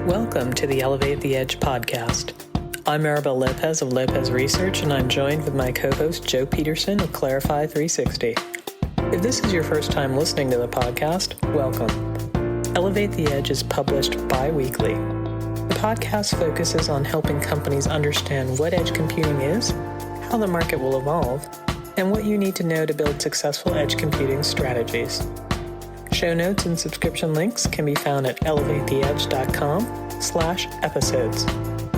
Welcome to the Elevate the Edge podcast. I'm Maribel Lopez of Lopez Research, and I'm joined with my co-host Joe Peterson of Clarify 360. If this is your first time listening to the podcast, welcome. Elevate the Edge is published bi-weekly. The podcast focuses on helping companies understand what edge computing is, how the market will evolve, and what you need to know to build successful edge computing strategies. Show notes and subscription links can be found at elevatetheedge.com/episodes.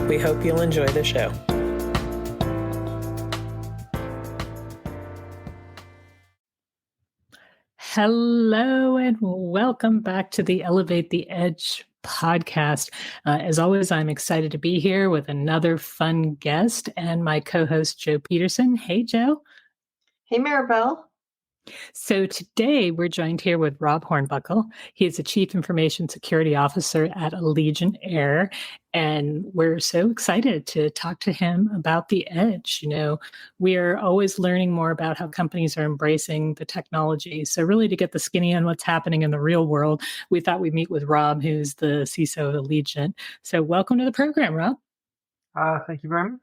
We hope you'll enjoy the show. Hello and welcome back to the Elevate the Edge podcast. As always, I'm excited to be here with another fun guest and my co-host, Joe Peterson. Hey, Joe. Hey, Maribel. So today we're joined here with Rob Hornbuckle. He is the Chief Information Security Officer at Allegiant Air, and we're so excited to talk to him about the edge. You know, we are always learning more about how companies are embracing the technology. So really to get the skinny on what's happening in the real world, we thought we'd meet with Rob, who's the CISO of Allegiant. So welcome to the program, Rob. Thank you very much.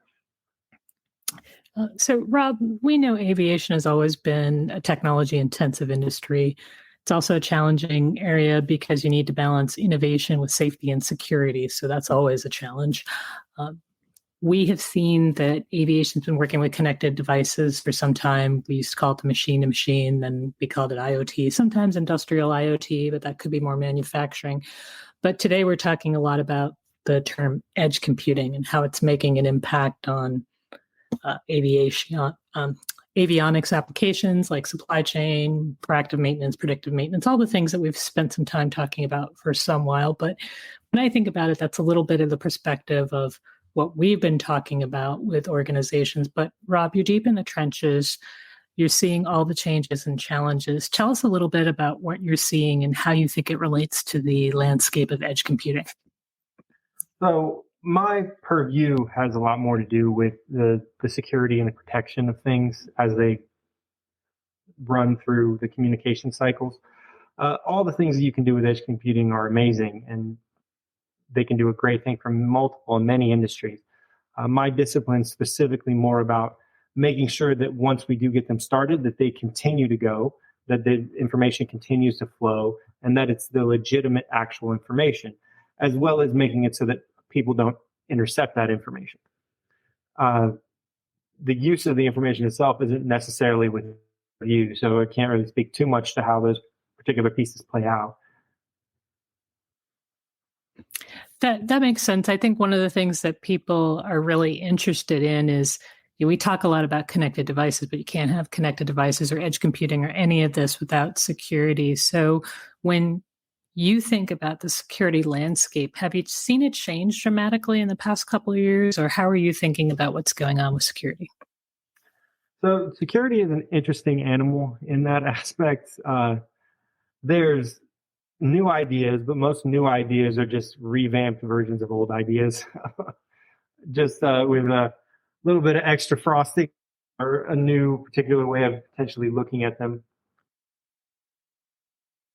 So, Rob, we know aviation has always been a technology-intensive industry. It's also a challenging area because you need to balance innovation with safety and security. So that's always a challenge. We have seen that aviation's been working with connected devices for some time. We used to call it the machine-to-machine, then we called it IoT, sometimes industrial IoT, but that could be more manufacturing. But today we're talking a lot about the term edge computing and how it's making an impact on avionics applications like supply chain, proactive maintenance, predictive maintenance, all the things that we've spent some time talking about for some while. But when I think about it, that's a little bit of the perspective of what we've been talking about with organizations. But Rob, you're deep in the trenches. You're seeing all the changes and challenges. Tell us a little bit about what you're seeing and how you think it relates to the landscape of edge computing. So my purview has a lot more to do with the security and the protection of things as they run through the communication cycles. All the things that you can do with edge computing are amazing, and they can do a great thing for multiple and many industries. My discipline is specifically more about making sure that once we do get them started, that they continue to go, that the information continues to flow, and that it's the legitimate actual information, as well as making it so that people don't intercept that information. The use of the information itself isn't necessarily with you, so I can't really speak too much to how those particular pieces play out. That makes sense. I think one of the things that people are really interested in is, we talk a lot about connected devices, but you can't have connected devices or edge computing or any of this without security. So when you think about the security landscape, have you seen it change dramatically in the past couple of years, or how are you thinking about what's going on with security? So security is an interesting animal in that aspect. There's new ideas, but most new ideas are just revamped versions of old ideas, just with a little bit of extra frosting or a new particular way of potentially looking at them.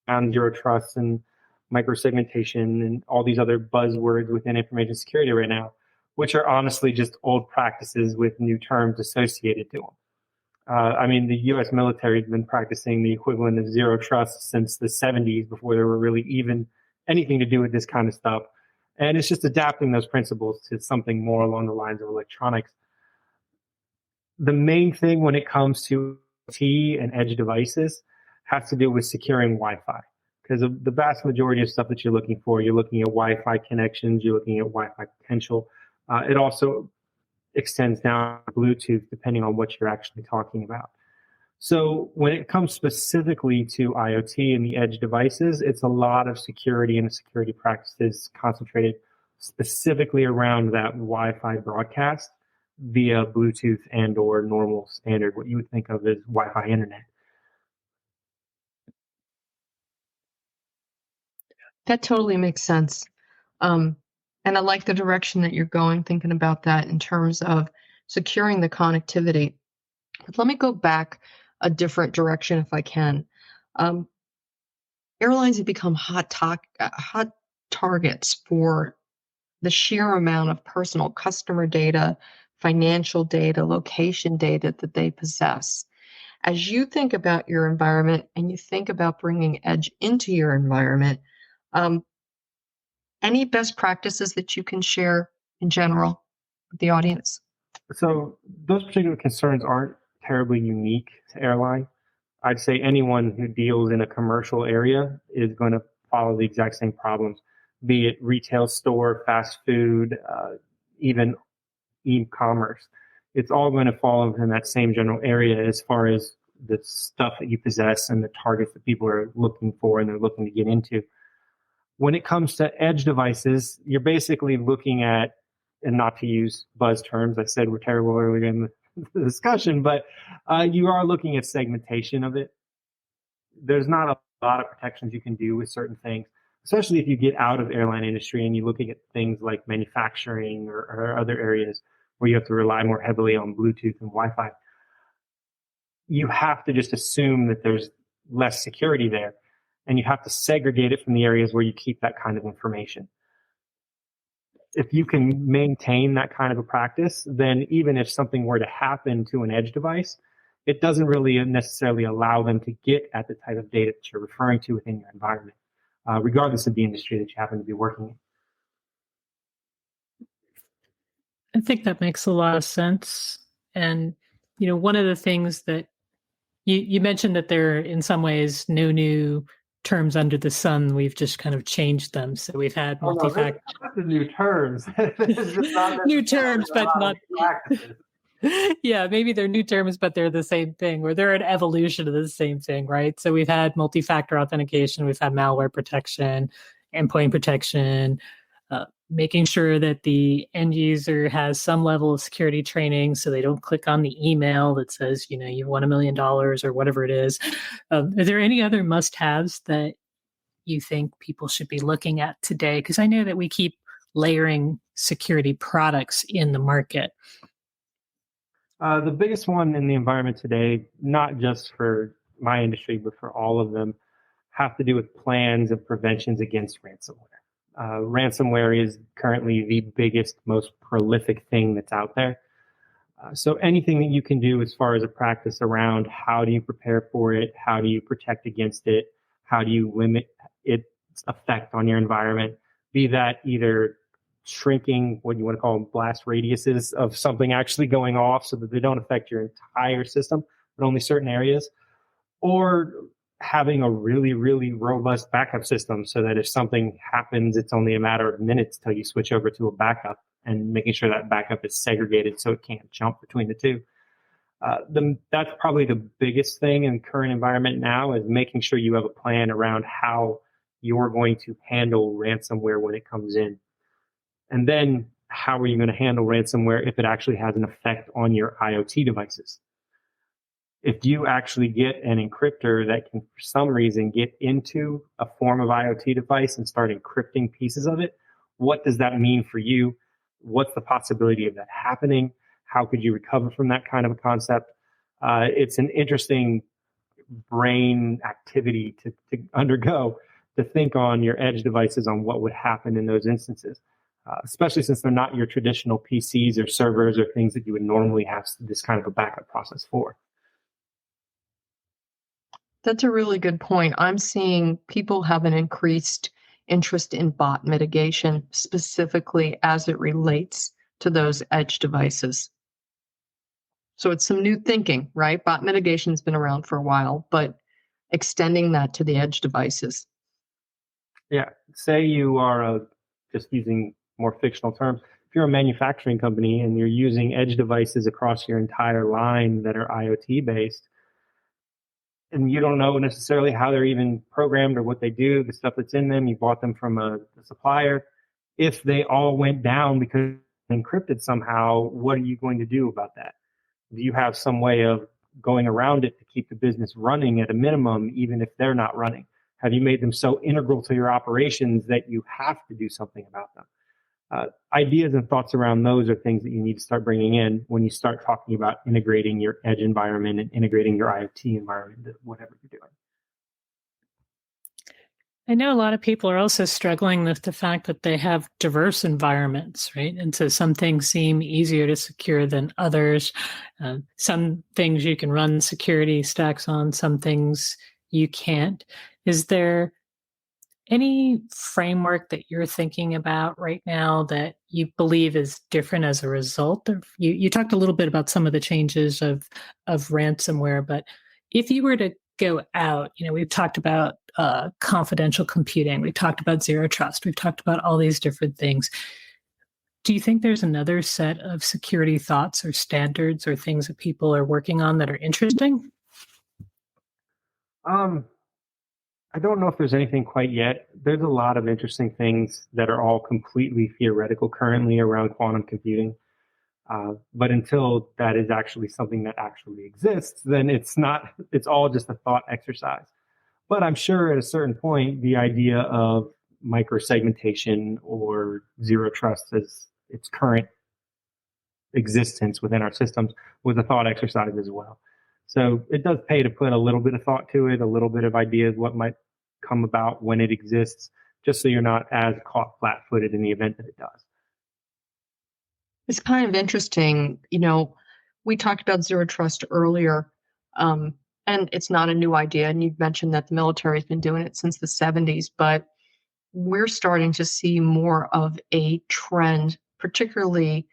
And zero trust and microsegmentation and all these other buzzwords within information security right now, which are honestly just old practices with new terms associated to them. The U.S. military has been practicing the equivalent of zero trust since the 70s, before there were really even anything to do with this kind of stuff. And it's just adapting those principles to something more along the lines of electronics. The main thing when it comes to IoT and edge devices has to do with securing Wi-Fi. Because the vast majority of stuff that you're looking for, you're looking at Wi-Fi connections, you're looking at Wi-Fi potential. It also extends down to Bluetooth, depending on what you're actually talking about. So when it comes specifically to IoT and the edge devices, it's a lot of security and security practices concentrated specifically around that Wi-Fi broadcast via Bluetooth and or normal standard, what you would think of as Wi-Fi internet. That totally makes sense. And I like the direction that you're going, thinking about that in terms of securing the connectivity. But let me go back a different direction if I can. Airlines have become hot targets for the sheer amount of personal customer data, financial data, location data that they possess. As you think about your environment and you think about bringing edge into your environment, any best practices that you can share in general with the audience? So those particular concerns aren't terribly unique to airline. I'd say anyone who deals in a commercial area is going to follow the exact same problems, be it retail store, fast food, even e-commerce. It's all going to fall within that same general area as far as the stuff that you possess and the targets that people are looking for and they're looking to get into. When it comes to edge devices, you're basically looking at, and not to use buzz terms, I said we're terrible earlier in the discussion, but you are looking at segmentation of it. There's not a lot of protections you can do with certain things, especially if you get out of airline industry and you're looking at things like manufacturing or other areas where you have to rely more heavily on Bluetooth and Wi-Fi. You have to just assume that there's less security there, and you have to segregate it from the areas where you keep that kind of information. If you can maintain that kind of a practice, then even if something were to happen to an edge device, it doesn't really necessarily allow them to get at the type of data that you're referring to within your environment, regardless of the industry that you happen to be working in. I think that makes a lot of sense. And, one of the things that you mentioned that there are in some ways no new terms under the sun. We've just kind of changed them. So we've had multi-factor. Not the new terms. New terms, but not practices. Yeah, maybe they're new terms, but they're the same thing, or they're an evolution of the same thing, right? So we've had multi-factor authentication, we've had malware protection, endpoint protection, making sure that the end user has some level of security training so they don't click on the email that says, you won $1 million or whatever it is. Are there any other must-haves that you think people should be looking at today? Because I know that we keep layering security products in the market. The biggest one in the environment today, not just for my industry, but for all of them, have to do with plans and preventions against ransomware. Ransomware is currently the biggest, most prolific thing that's out there. So anything that you can do as far as a practice around how do you prepare for it, how do you protect against it, how do you limit its effect on your environment, be that either shrinking what you want to call blast radiuses of something actually going off so that they don't affect your entire system, but only certain areas, or having a really, really robust backup system so that if something happens, it's only a matter of minutes till you switch over to a backup, and making sure that backup is segregated so it can't jump between the two. That's probably the biggest thing in the current environment now, is making sure you have a plan around how you're going to handle ransomware when it comes in. And then how are you going to handle ransomware if it actually has an effect on your IoT devices? If you actually get an encryptor that can, for some reason, get into a form of IoT device and start encrypting pieces of it, what does that mean for you? What's the possibility of that happening? How could you recover from that kind of a concept? It's an interesting brain activity to undergo, to think on your edge devices on what would happen in those instances, especially since they're not your traditional PCs or servers or things that you would normally have this kind of a backup process for. That's a really good point. I'm seeing people have an increased interest in bot mitigation, specifically as it relates to those edge devices. So it's some new thinking, right? Bot mitigation has been around for a while, but extending that to the edge devices. Yeah. Say you are, just using more fictional terms, if you're a manufacturing company and you're using edge devices across your entire line that are IoT based, and you don't know necessarily how they're even programmed or what they do, the stuff that's in them, you bought them from a supplier. If they all went down because encrypted somehow, what are you going to do about that? Do you have some way of going around it to keep the business running at a minimum, even if they're not running? Have you made them so integral to your operations that you have to do something about them? Ideas and thoughts around those are things that you need to start bringing in when you start talking about integrating your edge environment and integrating your IoT environment into whatever you're doing. I know a lot of people are also struggling with the fact that they have diverse environments, right? And so some things seem easier to secure than others. Some things you can run security stacks on, some things you can't. Is there any framework that you're thinking about right now that you believe is different as a result of you talked a little bit about some of the changes of ransomware, but if you were to go out, we've talked about confidential computing, we talked about zero trust, we've talked about all these different things. Do you think there's another set of security thoughts or standards or things that people are working on that are interesting? I don't know if there's anything quite yet. There's a lot of interesting things that are all completely theoretical currently around quantum computing. But until that is actually something that actually exists, then it's all just a thought exercise. But I'm sure at a certain point, the idea of microsegmentation or zero trust as its current existence within our systems was a thought exercise as well. So it does pay to put a little bit of thought to it, a little bit of ideas, what might come about when it exists, just so you're not as caught flat-footed in the event that it does. It's kind of interesting. We talked about zero trust earlier, and it's not a new idea. And you've mentioned that the military has been doing it since the 70s, but we're starting to see more of a trend, particularly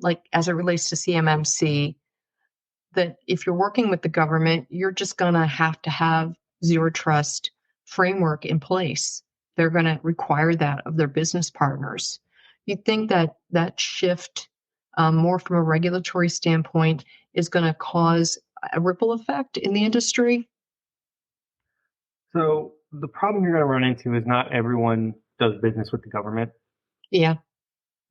like as it relates to CMMC, that if you're working with the government, you're just going to have zero trust framework in place. They're going to require that of their business partners. You think that that shift, more from a regulatory standpoint, is going to cause a ripple effect in the industry? So the problem you're going to run into is not everyone does business with the government. Yeah.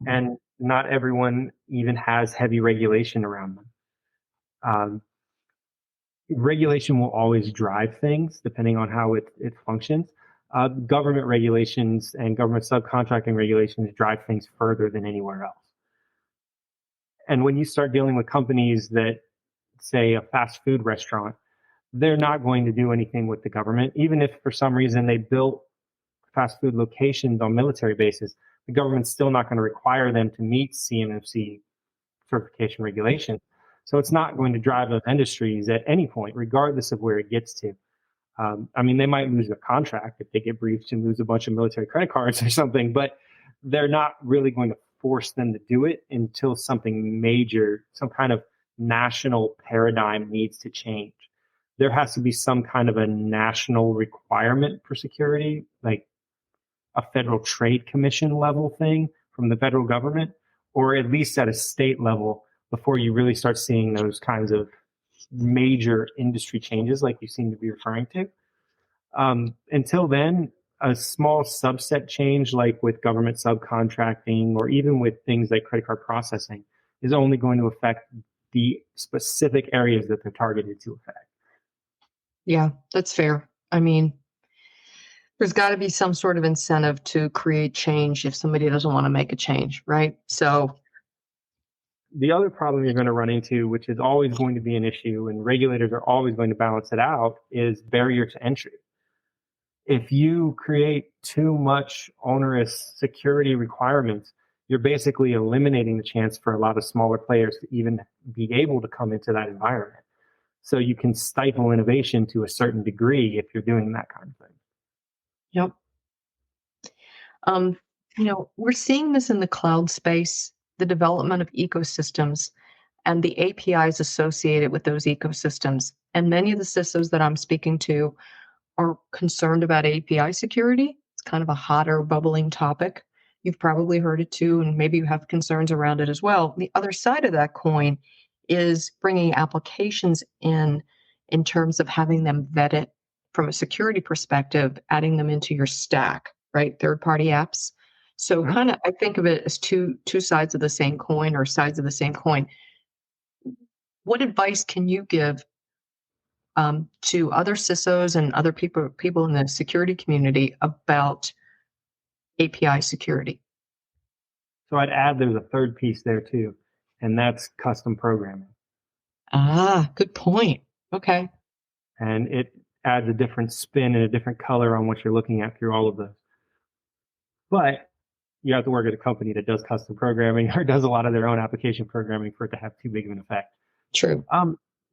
And not everyone even has heavy regulation around them. Regulation will always drive things depending on how it functions. Government regulations and government subcontracting regulations drive things further than anywhere else. And when you start dealing with companies that, say, a fast food restaurant, they're not going to do anything with the government. Even if for some reason they built fast food locations on military bases, the government's still not going to require them to meet CMMC certification regulations. So it's not going to drive those industries at any point, regardless of where it gets to. They might lose their contract if they get briefed and lose a bunch of military credit cards or something, but they're not really going to force them to do it until something major, some kind of national paradigm needs to change. There has to be some kind of a national requirement for security, like a Federal Trade Commission level thing from the federal government, or at least at a state level, before you really start seeing those kinds of major industry changes like you seem to be referring to. Until then, a small subset change like with government subcontracting or even with things like credit card processing is only going to affect the specific areas that they're targeted to affect. Yeah, that's fair. There's got to be some sort of incentive to create change if somebody doesn't want to make a change, right? So the other problem you're going to run into, which is always going to be an issue, and regulators are always going to balance it out, is barrier to entry. If you create too much onerous security requirements, you're basically eliminating the chance for a lot of smaller players to even be able to come into that environment. So you can stifle innovation to a certain degree if you're doing that kind of thing. Yep. We're seeing this in the cloud space, the development of ecosystems and the APIs associated with those ecosystems. And many of the systems that I'm speaking to are concerned about API security. It's kind of a hotter, bubbling topic. You've probably heard it too, and maybe you have concerns around it as well. The other side of that coin is bringing applications in terms of having them vetted from a security perspective, adding them into your stack, right? Third-party apps. So kind of, I think of it as two sides of the same coin or sides of the same coin. What advice can you give to other CISOs and other people in the security community about API security? So I'd add there's a third piece there too, and that's custom programming. Ah, good point. Okay. And adds a different spin and a different color on what you're looking at through all of those. But you have to work at a company that does custom programming or does a lot of their own application programming for it to have too big of an effect. True.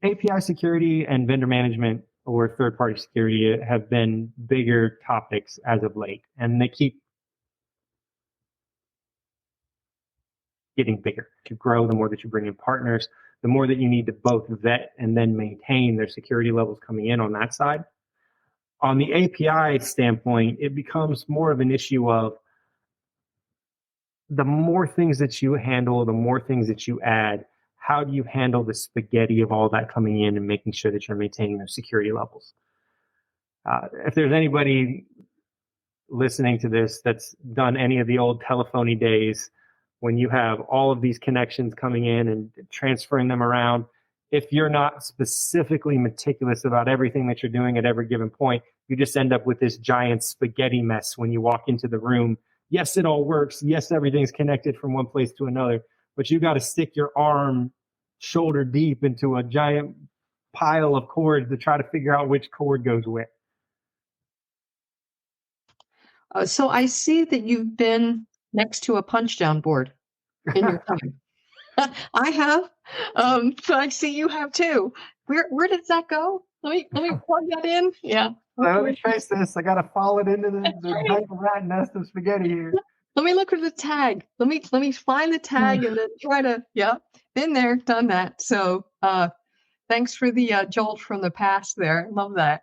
API security and vendor management or third-party security have been bigger topics as of late, and they keep getting bigger. To grow, the more that you bring in partners, the more that you need to both vet and then maintain their security levels coming in on that side. On the API standpoint, it becomes more of an issue of the more things that you handle, the more things that you add, how do you handle the spaghetti of all that coming in and making sure that you're maintaining those security levels? If there's anybody listening to this that's done any of the old telephony days, when you have all of these connections coming in and transferring them around, if you're not specifically meticulous about everything that you're doing at every given point, you just end up with this giant spaghetti mess when you walk into the room. Yes, it all works. Yes, everything's connected from one place to another, but you got to stick your arm shoulder deep into a giant pile of cords to try to figure out which cord goes where. So I see that you've been next to a punch down board in your time. I have. So I see you have too. Where does that go? Let me plug that in. Yeah. Let me trace this. I gotta fall it into the giant rat nest of spaghetti here. Let me look for the tag. Let me find the tag and then try to. Yeah, been there, done that. So thanks for the jolt from the past there. Love that.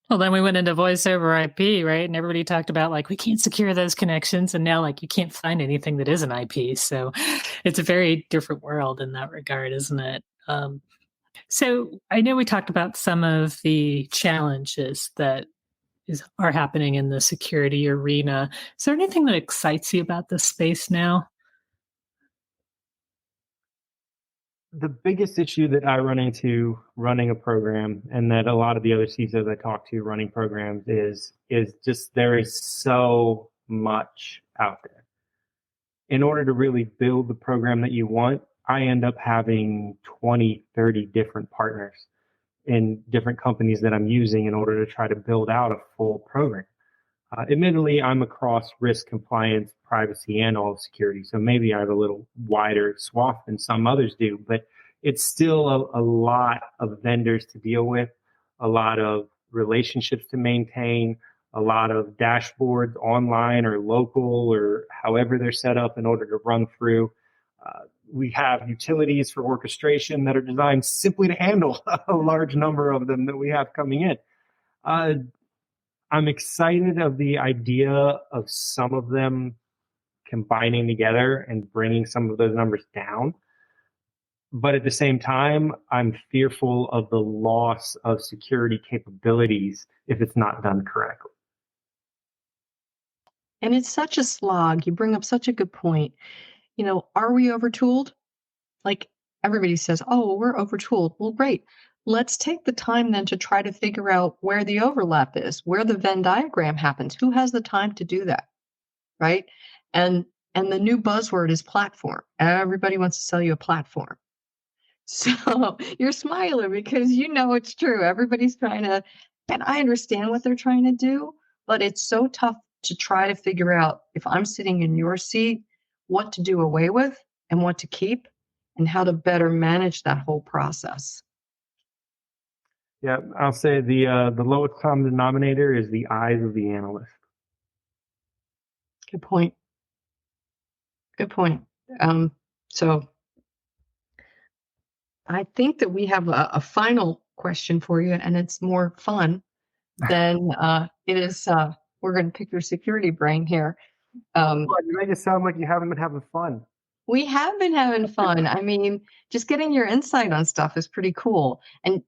Well, then we went into voice over IP, right? And everybody talked about like, we can't secure those connections. And now like you can't find anything that is an IP. So it's a very different world in that regard, isn't it? So I know we talked about some of the challenges that are happening in the security arena. Is there anything that excites you about this space now? The biggest issue that I run into running a program, and that a lot of the other CISOs I talk to running programs, is just there is so much out there. In order to really build the program that you want, I end up having 20, 30 different partners in different companies that I'm using in order to try to build out a full program. Admittedly, I'm across risk, compliance, privacy, and all security, so maybe I have a little wider swath than some others do, but it's still a lot of vendors to deal with, a lot of relationships to maintain, a lot of dashboards online or local or however they're set up in order to run through. We have utilities for orchestration that are designed simply to handle a large number of them that we have coming in. I'm excited of the idea of some of them combining together and bringing some of those numbers down. But at the same time, I'm fearful of the loss of security capabilities if it's not done correctly. And it's such a slog. You bring up such a good point. You know, are we overtooled? Like everybody says, oh, we're overtooled. Well, great. Let's take the time then to try to figure out where the overlap is, where the Venn diagram happens. Who has the time to do that, right? And the new buzzword is platform. Everybody wants to sell you a platform. So you're smiling because you know it's true. Everybody's trying to, and I understand what they're trying to do, but it's so tough to try to figure out, if I'm sitting in your seat, what to do away with and what to keep and how to better manage that whole process. Yeah, I'll say the lowest common denominator is the eyes of the analyst. Good point. Good point. So I think that we have a final question for you, and it's more fun than it is. We're going to pick your security brain here. You make it sound like you haven't been having fun. We have been having fun. I mean, just getting your insight on stuff is pretty cool. And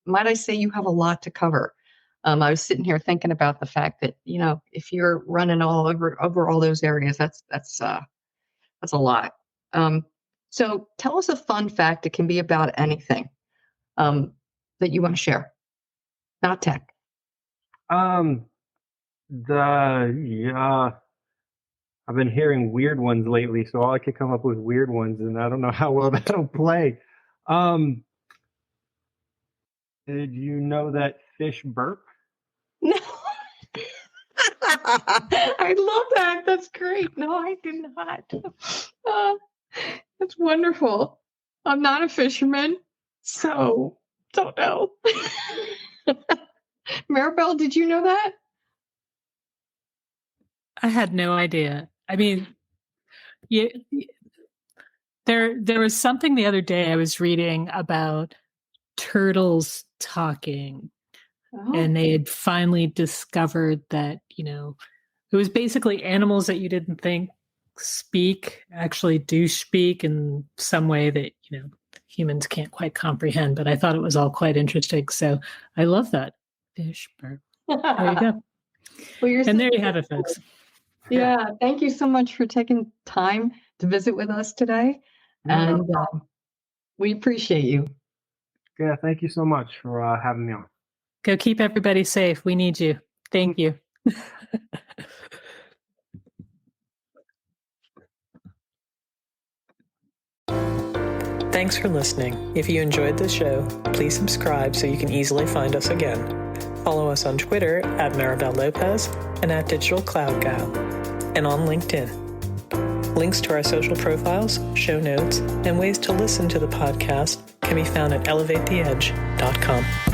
might I say, you have a lot to cover. I was sitting here thinking about the fact that, you know, if you're running all over all those areas, that's a lot. So tell us a fun fact. It can be about anything that you want to share, not tech. I've been hearing weird ones lately, so all I could come up with weird ones, and I don't know how well that'll play. Did you know that fish burp? No. I love that. That's great. No, I do not. That's wonderful. I'm not a fisherman, so don't know. Maribel, did you know that? I had no idea. I mean, there was something the other day I was reading about turtles talking, and they had finally discovered that, it was basically animals that you didn't think speak actually do speak in some way that, humans can't quite comprehend. But I thought it was all quite interesting. So I love that. Fish burp. There you go. Well, and there you have it, folks. Yeah. Thank you so much for taking time to visit with us today. And we appreciate you. Yeah, thank you so much for having me on. Go keep everybody safe. We need you. Thank you. Thanks for listening. If you enjoyed this show, please subscribe so you can easily find us again. Follow us on Twitter at Maribel Lopez and at Digital Cloud Gal, and on LinkedIn. Links to our social profiles, show notes, and ways to listen to the podcast can be found at elevatetheedge.com.